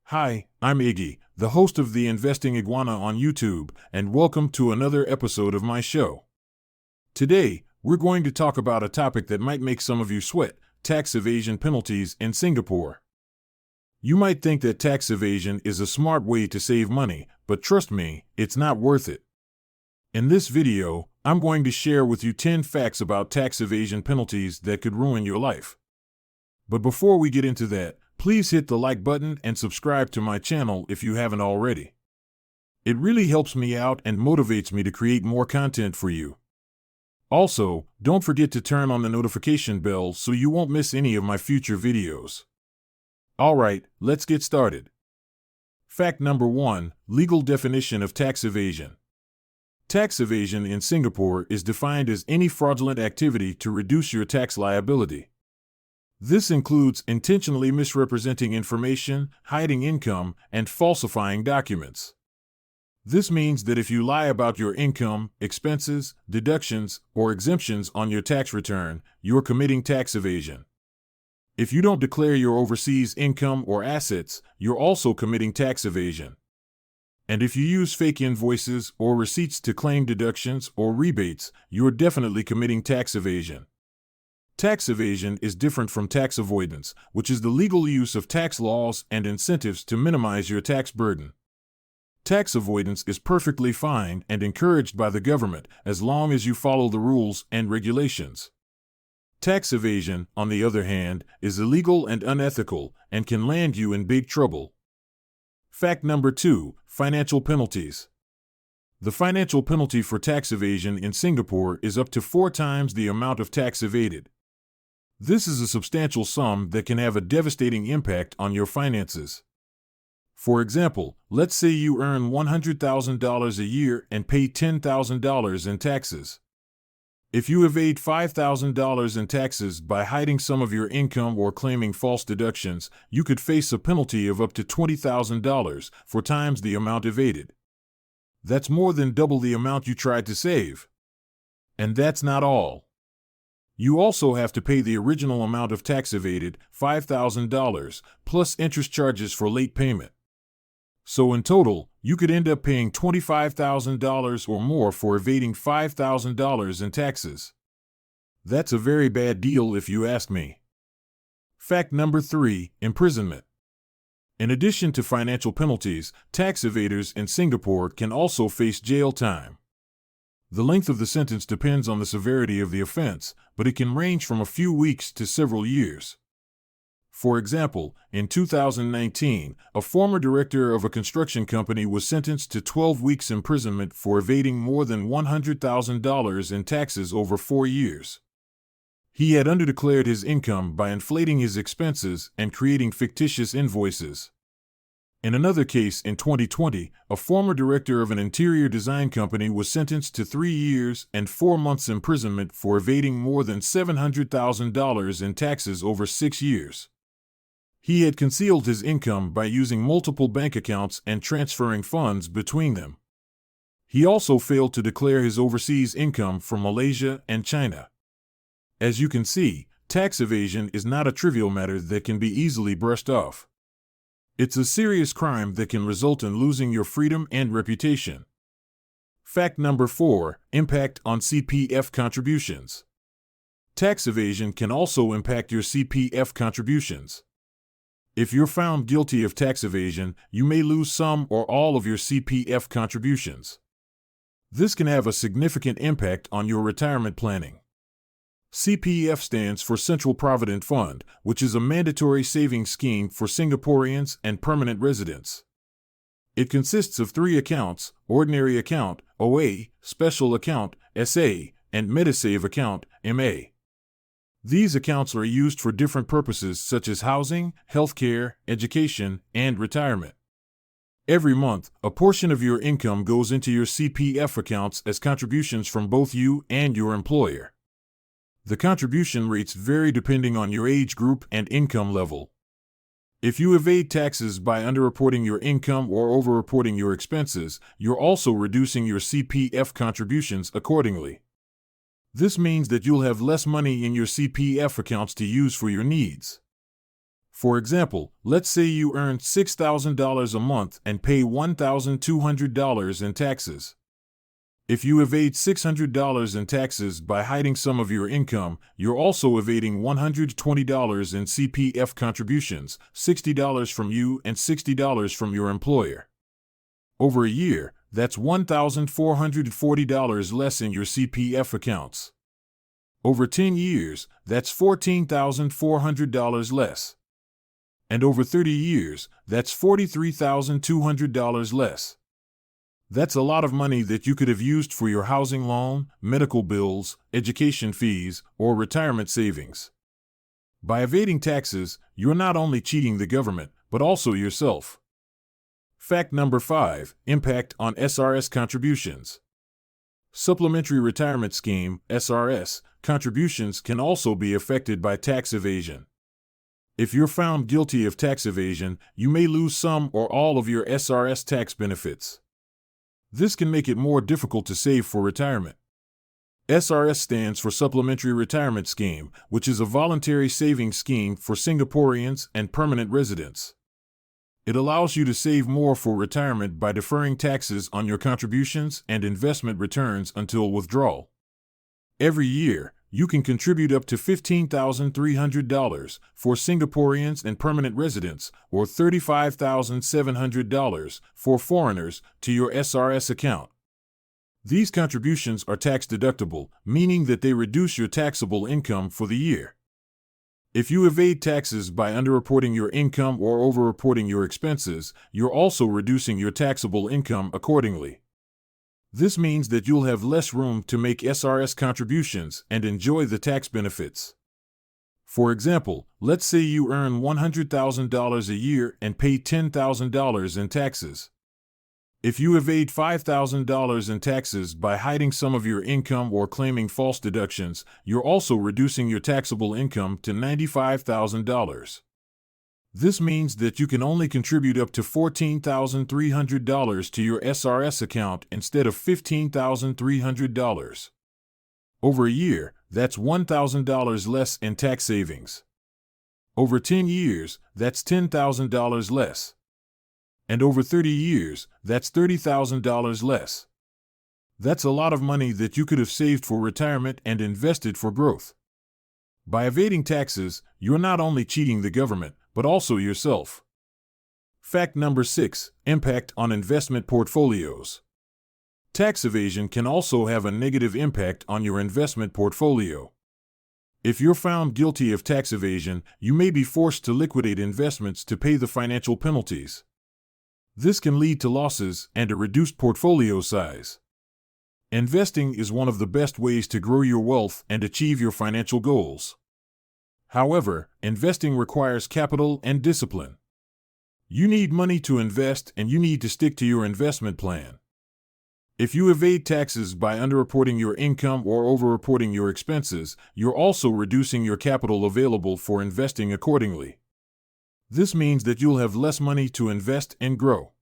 Hi, I'm Iggy, the host of the Investing Iguana on YouTube, and welcome to another episode of my show. Today, we're going to talk about a topic that might make some of you sweat: tax evasion penalties in Singapore. You might think that tax evasion is a smart way to save money, but trust me, it's not worth it. In this video, I'm going to share with you 10 facts about tax evasion penalties that could ruin your life. But before we get into that, please hit the like button and subscribe to my channel if you haven't already. It really helps me out and motivates me to create more content for you. Also, don't forget to turn on the notification bell so you won't miss any of my future videos. Alright, let's get started. Fact number 1, legal definition of tax evasion. Tax evasion in Singapore is defined as any fraudulent activity to reduce your tax liability. This includes intentionally misrepresenting information, hiding income, and falsifying documents. This means that if you lie about your income, expenses, deductions, or exemptions on your tax return, you're committing tax evasion. If you don't declare your overseas income or assets, you're also committing tax evasion. And if you use fake invoices or receipts to claim deductions or rebates, you're definitely committing tax evasion. Tax evasion is different from tax avoidance, which is the legal use of tax laws and incentives to minimize your tax burden. Tax avoidance is perfectly fine and encouraged by the government as long as you follow the rules and regulations. Tax evasion, on the other hand, is illegal and unethical and can land you in big trouble. Fact number 2, financial penalties. The financial penalty for tax evasion in Singapore is up to 4 times the amount of tax evaded. This is a substantial sum that can have a devastating impact on your finances. For example, let's say you earn $100,000 a year and pay $10,000 in taxes. If you evade $5,000 in taxes by hiding some of your income or claiming false deductions, you could face a penalty of up to $20,000 4 times the amount evaded. That's more than double the amount you tried to save. And that's not all. You also have to pay the original amount of tax evaded, $5,000, plus interest charges for late payment. So in total, you could end up paying $25,000 or more for evading $5,000 in taxes. That's a very bad deal if you ask me. Fact number 3, imprisonment. In addition to financial penalties, tax evaders in Singapore can also face jail time. The length of the sentence depends on the severity of the offense, but it can range from a few weeks to several years. For example, in 2019, a former director of a construction company was sentenced to 12 weeks imprisonment for evading more than $100,000 in taxes over 4 years. He had underdeclared his income by inflating his expenses and creating fictitious invoices. In another case in 2020, a former director of an interior design company was sentenced to 3 years and 4 months imprisonment for evading more than $700,000 in taxes over 6 years. He had concealed his income by using multiple bank accounts and transferring funds between them. He also failed to declare his overseas income from Malaysia and China. As you can see, tax evasion is not a trivial matter that can be easily brushed off. It's a serious crime that can result in losing your freedom and reputation. Fact number 4, impact on CPF contributions. Tax evasion can also impact your CPF contributions. If you're found guilty of tax evasion, you may lose some or all of your CPF contributions. This can have a significant impact on your retirement planning. CPF stands for Central Provident Fund, which is a mandatory savings scheme for Singaporeans and permanent residents. It consists of 3 accounts: Ordinary Account, OA, Special Account, SA, and MediSave Account, MA. These accounts are used for different purposes such as housing, healthcare, education, and retirement. Every month, a portion of your income goes into your CPF accounts as contributions from both you and your employer. The contribution rates vary depending on your age group and income level. If you evade taxes by underreporting your income or overreporting your expenses, you're also reducing your CPF contributions accordingly. This means that you'll have less money in your CPF accounts to use for your needs. For example, let's say you earn $6,000 a month and pay $1,200 in taxes. If you evade $600 in taxes by hiding some of your income, you're also evading $120 in CPF contributions, $60 from you and $60 from your employer. Over a year, that's $1,440 less in your CPF accounts. Over 10 years, that's $14,400 less. And over 30 years, that's $43,200 less. That's a lot of money that you could have used for your housing loan, medical bills, education fees, or retirement savings. By evading taxes, you're not only cheating the government, but also yourself. Fact number 5, impact on SRS contributions. Supplementary Retirement Scheme, SRS, contributions can also be affected by tax evasion. If you're found guilty of tax evasion, you may lose some or all of your SRS tax benefits. This can make it more difficult to save for retirement. SRS stands for Supplementary Retirement Scheme, which is a voluntary savings scheme for Singaporeans and permanent residents. It allows you to save more for retirement by deferring taxes on your contributions and investment returns until withdrawal. Every year, you can contribute up to $15,300 for Singaporeans and permanent residents, or $35,700 for foreigners, to your SRS account. These contributions are tax-deductible, meaning that they reduce your taxable income for the year. If you evade taxes by underreporting your income or overreporting your expenses, you're also reducing your taxable income accordingly. This means that you'll have less room to make SRS contributions and enjoy the tax benefits. For example, let's say you earn $100,000 a year and pay $10,000 in taxes. If you evade $5,000 in taxes by hiding some of your income or claiming false deductions, you're also reducing your taxable income to $95,000. This means that you can only contribute up to $14,300 to your SRS account instead of $15,300. Over a year, that's $1,000 less in tax savings. Over 10 years, that's $10,000 less. And over 30 years, that's $30,000 less. That's a lot of money that you could have saved for retirement and invested for growth. By evading taxes, you're not only cheating the government, but also yourself. Fact number 6, impact on investment portfolios. Tax evasion can also have a negative impact on your investment portfolio. If you're found guilty of tax evasion, you may be forced to liquidate investments to pay the financial penalties. This can lead to losses and a reduced portfolio size. Investing is one of the best ways to grow your wealth and achieve your financial goals. However, investing requires capital and discipline. You need money to invest and you need to stick to your investment plan. If you evade taxes by underreporting your income or overreporting your expenses, you're also reducing your capital available for investing accordingly. This means that you'll have less money to invest and grow.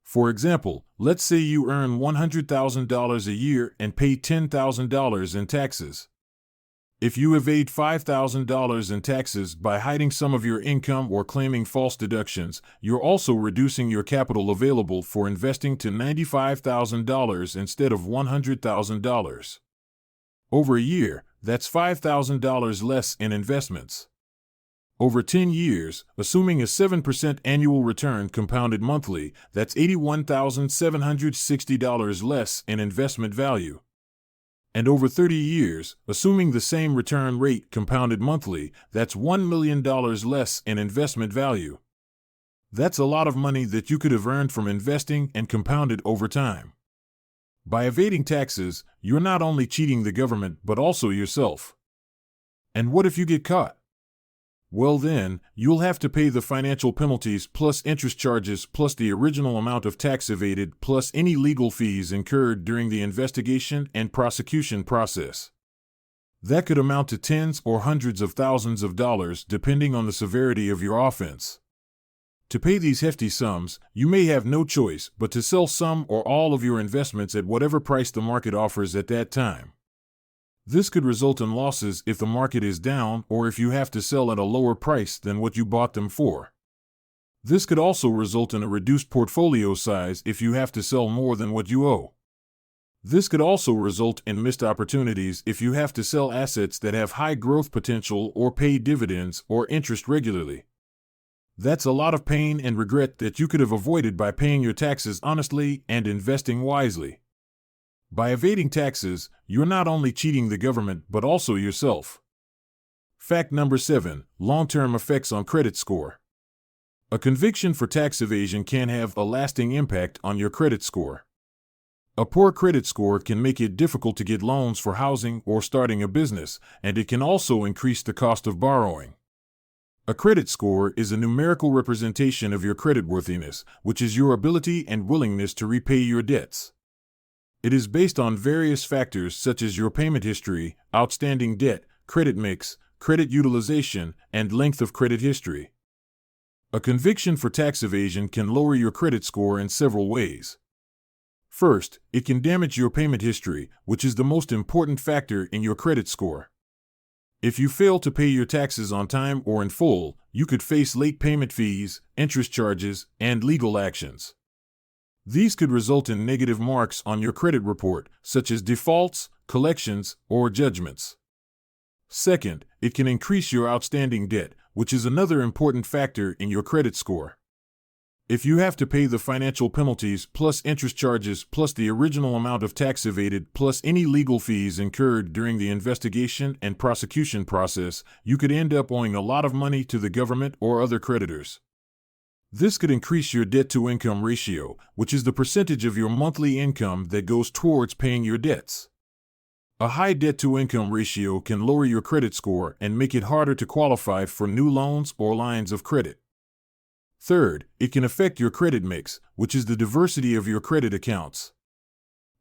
For example, let's say you earn $100,000 a year and pay $10,000 in taxes. If you evade $5,000 in taxes by hiding some of your income or claiming false deductions, you're also reducing your capital available for investing to $95,000 instead of $100,000. Over a year, that's $5,000 less in investments. Over 10 years, assuming a 7% annual return compounded monthly, that's $81,760 less in investment value. And over 30 years, assuming the same return rate compounded monthly, that's $1 million less in investment value. That's a lot of money that you could have earned from investing and compounded over time. By evading taxes, you're not only cheating the government but also yourself. And what if you get caught? Well then, you'll have to pay the financial penalties plus interest charges plus the original amount of tax evaded plus any legal fees incurred during the investigation and prosecution process. That could amount to tens or hundreds of thousands of dollars depending on the severity of your offense. To pay these hefty sums, you may have no choice but to sell some or all of your investments at whatever price the market offers at that time. This could result in losses if the market is down or if you have to sell at a lower price than what you bought them for. This could also result in a reduced portfolio size if you have to sell more than what you owe. This could also result in missed opportunities if you have to sell assets that have high growth potential or pay dividends or interest regularly. That's a lot of pain and regret that you could have avoided by paying your taxes honestly and investing wisely. By evading taxes, you're not only cheating the government but also yourself. Fact number 7. Long-term effects on credit score. A conviction for tax evasion can have a lasting impact on your credit score. A poor credit score can make it difficult to get loans for housing or starting a business, and it can also increase the cost of borrowing. A credit score is a numerical representation of your creditworthiness, which is your ability and willingness to repay your debts. It is based on various factors such as your payment history, outstanding debt, credit mix, credit utilization, and length of credit history. A conviction for tax evasion can lower your credit score in several ways. First, it can damage your payment history, which is the most important factor in your credit score. If you fail to pay your taxes on time or in full, you could face late payment fees, interest charges, and legal actions. These could result in negative marks on your credit report, such as defaults, collections, or judgments. Second, it can increase your outstanding debt, which is another important factor in your credit score. If you have to pay the financial penalties plus interest charges plus the original amount of tax evaded plus any legal fees incurred during the investigation and prosecution process, you could end up owing a lot of money to the government or other creditors. This could increase your debt-to-income ratio, which is the percentage of your monthly income that goes towards paying your debts. A high debt-to-income ratio can lower your credit score and make it harder to qualify for new loans or lines of credit. Third, it can affect your credit mix, which is the diversity of your credit accounts.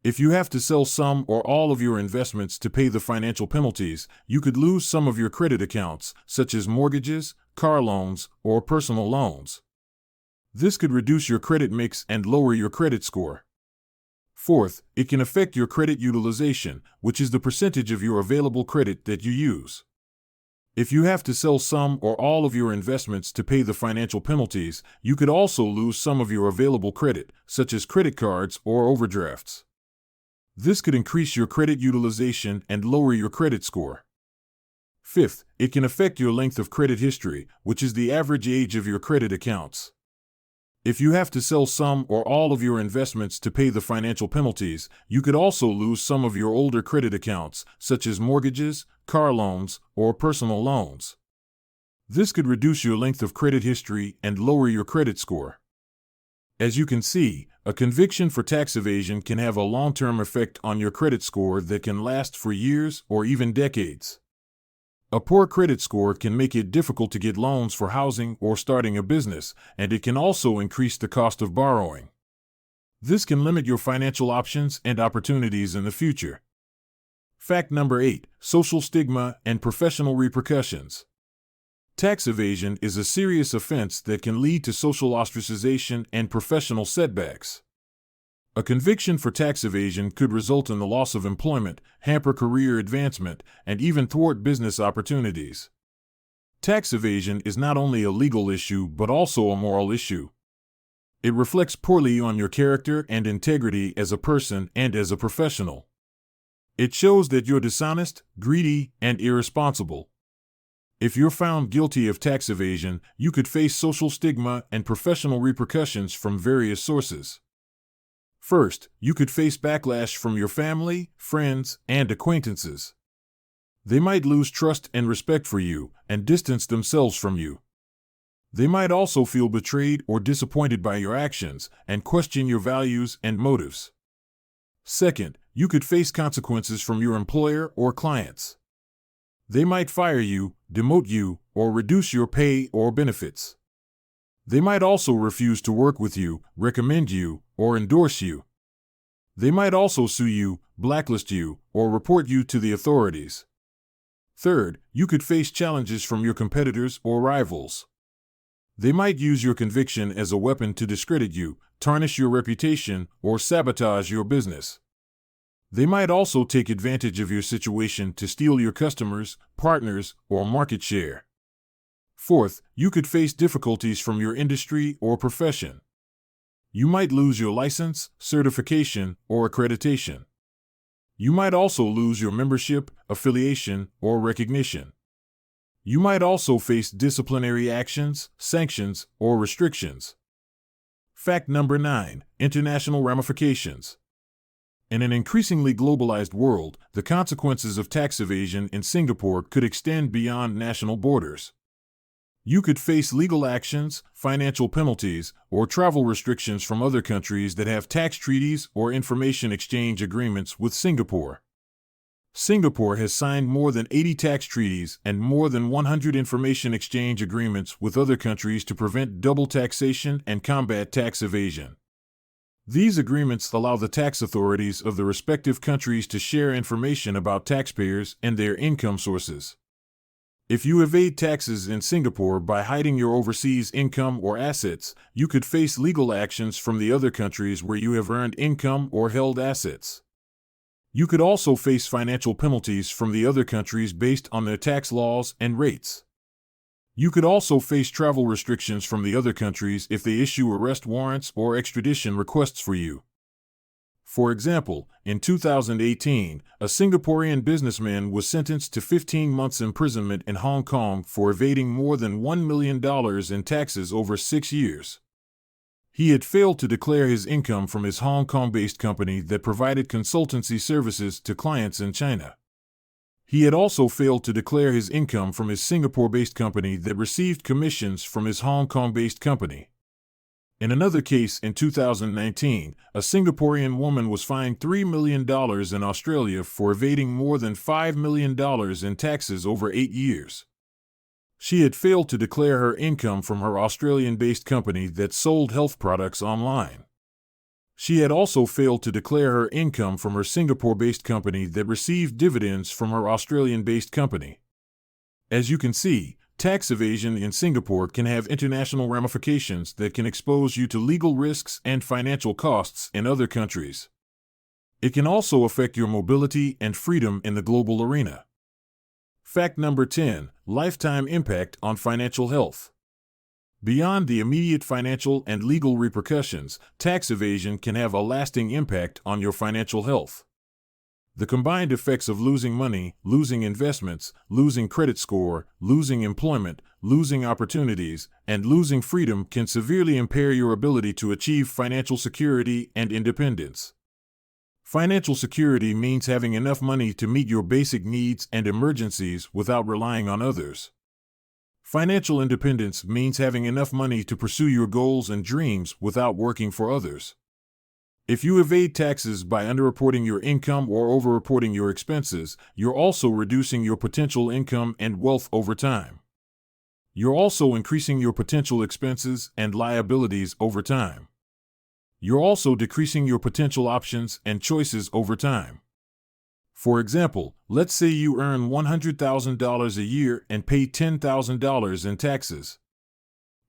If you have to sell some or all of your investments to pay the financial penalties, you could lose some of your credit accounts, such as mortgages, car loans, or personal loans. This could reduce your credit mix and lower your credit score. Fourth, it can affect your credit utilization, which is the percentage of your available credit that you use. If you have to sell some or all of your investments to pay the financial penalties, you could also lose some of your available credit, such as credit cards or overdrafts. This could increase your credit utilization and lower your credit score. Fifth, it can affect your length of credit history, which is the average age of your credit accounts. If you have to sell some or all of your investments to pay the financial penalties, you could also lose some of your older credit accounts, such as mortgages, car loans, or personal loans. This could reduce your length of credit history and lower your credit score. As you can see, a conviction for tax evasion can have a long-term effect on your credit score that can last for years or even decades. A poor credit score can make it difficult to get loans for housing or starting a business, and it can also increase the cost of borrowing. This can limit your financial options and opportunities in the future. Fact number 8. Social stigma and professional repercussions. Tax evasion is a serious offense that can lead to social ostracization and professional setbacks. A conviction for tax evasion could result in the loss of employment, hamper career advancement, and even thwart business opportunities. Tax evasion is not only a legal issue but also a moral issue. It reflects poorly on your character and integrity as a person and as a professional. It shows that you're dishonest, greedy, and irresponsible. If you're found guilty of tax evasion, you could face social stigma and professional repercussions from various sources. First, you could face backlash from your family, friends, and acquaintances. They might lose trust and respect for you and distance themselves from you. They might also feel betrayed or disappointed by your actions and question your values and motives. Second, you could face consequences from your employer or clients. They might fire you, demote you, or reduce your pay or benefits. They might also refuse to work with you, recommend you, or endorse you. They might also sue you, blacklist you, or report you to the authorities. Third, you could face challenges from your competitors or rivals. They might use your conviction as a weapon to discredit you, tarnish your reputation, or sabotage your business. They might also take advantage of your situation to steal your customers, partners, or market share. Fourth, you could face difficulties from your industry or profession. You might lose your license, certification, or accreditation. You might also lose your membership, affiliation, or recognition. You might also face disciplinary actions, sanctions, or restrictions. Fact number 9, international ramifications. In an increasingly globalized world, the consequences of tax evasion in Singapore could extend beyond national borders. You could face legal actions, financial penalties, or travel restrictions from other countries that have tax treaties or information exchange agreements with Singapore. Singapore has signed more than 80 tax treaties and more than 100 information exchange agreements with other countries to prevent double taxation and combat tax evasion. These agreements allow the tax authorities of the respective countries to share information about taxpayers and their income sources. If you evade taxes in Singapore by hiding your overseas income or assets, you could face legal actions from the other countries where you have earned income or held assets. You could also face financial penalties from the other countries based on their tax laws and rates. You could also face travel restrictions from the other countries if they issue arrest warrants or extradition requests for you. For example, in 2018, a Singaporean businessman was sentenced to 15 months imprisonment in Hong Kong for evading more than $1 million in taxes over 6 years. He had failed to declare his income from his Hong Kong-based company that provided consultancy services to clients in China. He had also failed to declare his income from his Singapore-based company that received commissions from his Hong Kong-based company. In another case in 2019, a Singaporean woman was fined $3 million in Australia for evading more than $5 million in taxes over 8 years. She had failed to declare her income from her Australian-based company that sold health products online. She had also failed to declare her income from her Singapore-based company that received dividends from her Australian-based company. As you can see, tax evasion in Singapore can have international ramifications that can expose you to legal risks and financial costs in other countries. It can also affect your mobility and freedom in the global arena. Fact number 10, lifetime impact on financial health. Beyond the immediate financial and legal repercussions, tax evasion can have a lasting impact on your financial health. The combined effects of losing money, losing investments, losing credit score, losing employment, losing opportunities, and losing freedom can severely impair your ability to achieve financial security and independence. Financial security means having enough money to meet your basic needs and emergencies without relying on others. Financial independence means having enough money to pursue your goals and dreams without working for others. If you evade taxes by underreporting your income or overreporting your expenses, you're also reducing your potential income and wealth over time. You're also increasing your potential expenses and liabilities over time. You're also decreasing your potential options and choices over time. For example, let's say you earn $100,000 a year and pay $10,000 in taxes.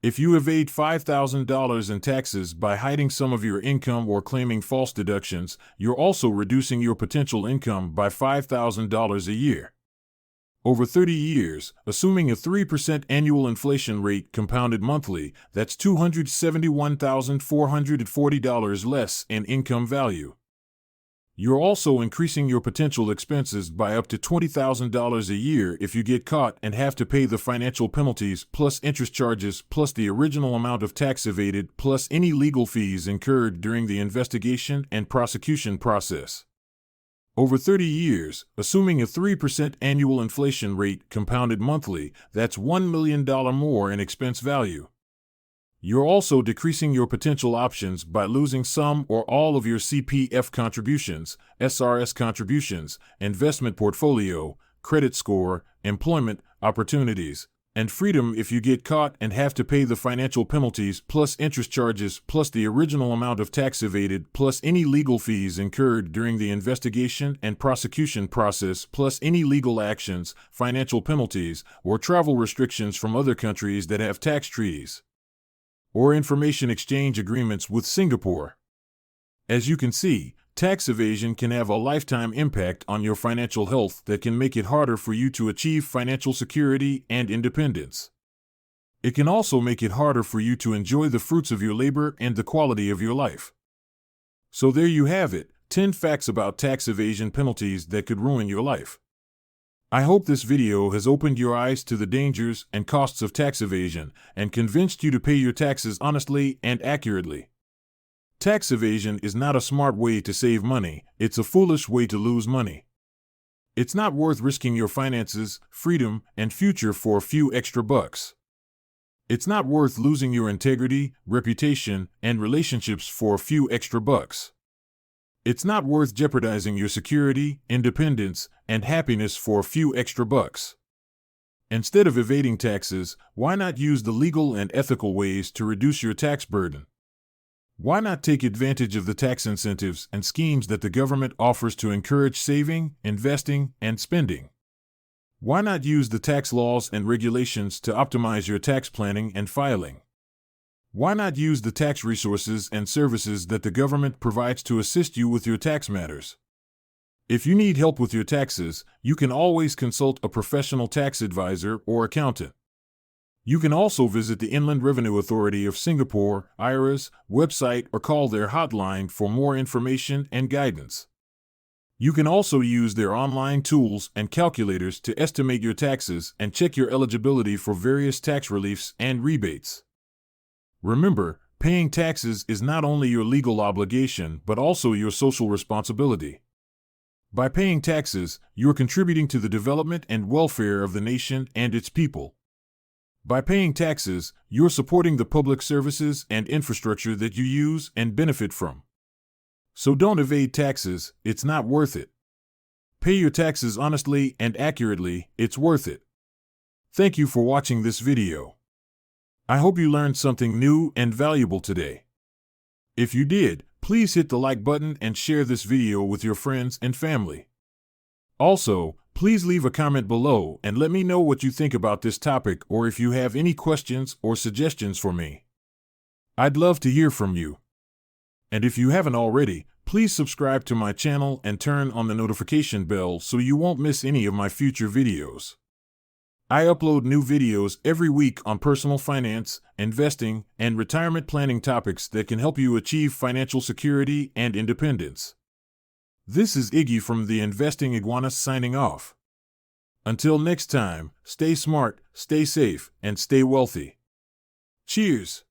If you evade $5,000 in taxes by hiding some of your income or claiming false deductions, you're also reducing your potential income by $5,000 a year. Over 30 years, assuming a 3% annual inflation rate compounded monthly, that's $271,440 less in income value. You're also increasing your potential expenses by up to $20,000 a year if you get caught and have to pay the financial penalties plus interest charges plus the original amount of tax evaded plus any legal fees incurred during the investigation and prosecution process. Over 30 years, assuming a 3% annual inflation rate compounded monthly, that's $1 million more in expense value. You're also decreasing your potential options by losing some or all of your CPF contributions, SRS contributions, investment portfolio, credit score, employment opportunities, and freedom if you get caught and have to pay the financial penalties plus interest charges plus the original amount of tax evaded plus any legal fees incurred during the investigation and prosecution process plus any legal actions, financial penalties, or travel restrictions from other countries that have tax treaties or information exchange agreements with Singapore. As you can see, tax evasion can have a lifetime impact on your financial health that can make it harder for you to achieve financial security and independence. It can also make it harder for you to enjoy the fruits of your labor and the quality of your life. So there you have it, 10 facts about tax evasion penalties that could ruin your life. I hope this video has opened your eyes to the dangers and costs of tax evasion and convinced you to pay your taxes honestly and accurately. Tax evasion is not a smart way to save money, it's a foolish way to lose money. It's not worth risking your finances, freedom, and future for a few extra bucks. It's not worth losing your integrity, reputation, and relationships for a few extra bucks. It's not worth jeopardizing your security, independence, and happiness for a few extra bucks. Instead of evading taxes, why not use the legal and ethical ways to reduce your tax burden? Why not take advantage of the tax incentives and schemes that the government offers to encourage saving, investing, and spending? Why not use the tax laws and regulations to optimize your tax planning and filing? Why not use the tax resources and services that the government provides to assist you with your tax matters? If you need help with your taxes, you can always consult a professional tax advisor or accountant. You can also visit the Inland Revenue Authority of Singapore, IRA's, website or call their hotline for more information and guidance. You can also use their online tools and calculators to estimate your taxes and check your eligibility for various tax reliefs and rebates. Remember, paying taxes is not only your legal obligation but also your social responsibility. By paying taxes, you are contributing to the development and welfare of the nation and its people. By paying taxes, you are supporting the public services and infrastructure that you use and benefit from. So don't evade taxes, it's not worth it. Pay your taxes honestly and accurately, it's worth it. Thank you for watching this video. I hope you learned something new and valuable today. If you did, please hit the like button and share this video with your friends and family. Also, please leave a comment below and let me know what you think about this topic or if you have any questions or suggestions for me. I'd love to hear from you. And if you haven't already, please subscribe to my channel and turn on the notification bell so you won't miss any of my future videos. I upload new videos every week on personal finance, investing, and retirement planning topics that can help you achieve financial security and independence. This is Iggy from the Investing Iguana signing off. Until next time, stay smart, stay safe, and stay wealthy. Cheers!